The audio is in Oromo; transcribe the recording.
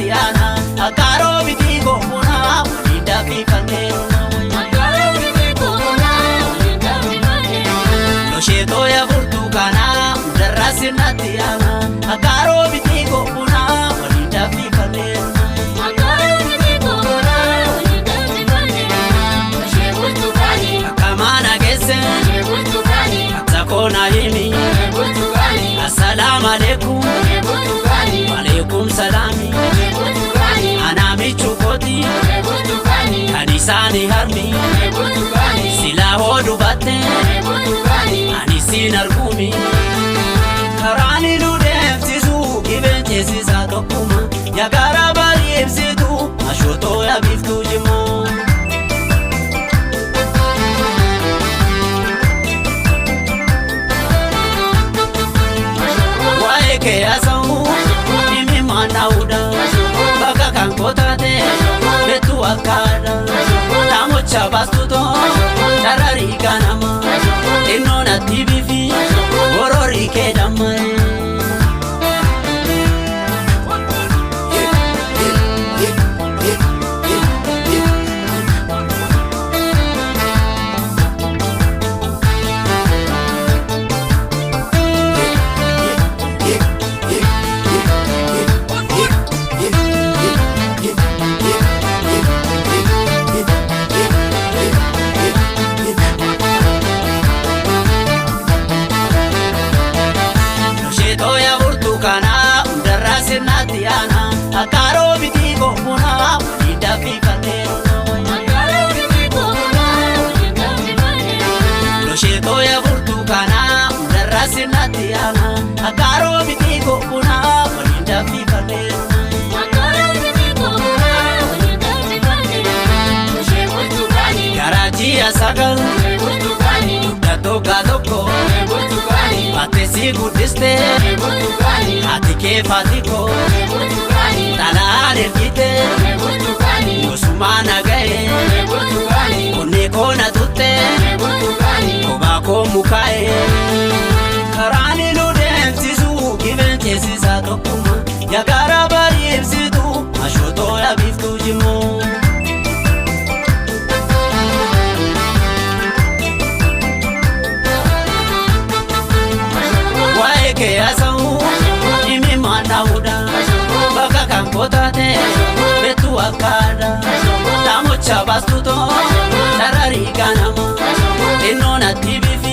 sinatiana akaro bitiko kuna ida bifanero no sheto ya burtukana darra sinatiana akaro bitiko kuna ida bifanero kamana gese takona himi assalamu alaikum alaikum salami anami chukoti anisani harmi sila hodu batte anisin argumi karani ludeftisu gibenchesisa tokkuma yagara bari ebsitu ashoto ya biftu jimo ke asau imi manauda baka kankotate betu akada tamo chabastuto darari kanama inona tibifi orori ke damai sinatiana akaro bitiko kuna ida bifanero no sheto ya burtukana darra sinatiana akaro bitiko kuna ida bifanero garaji asagal dato gadoko Patesi gudiste Atike fatiko Talal erkite Usumana gae Kuneko na tutte Kobako mukae Karani ludemtisu Givenchesisa tokuma Yagara bari ebsitu Ashoto ya biftu jimo ke asau imi manauda baka kankotate betu akada tamo chabastuto darari kanama inona tibifi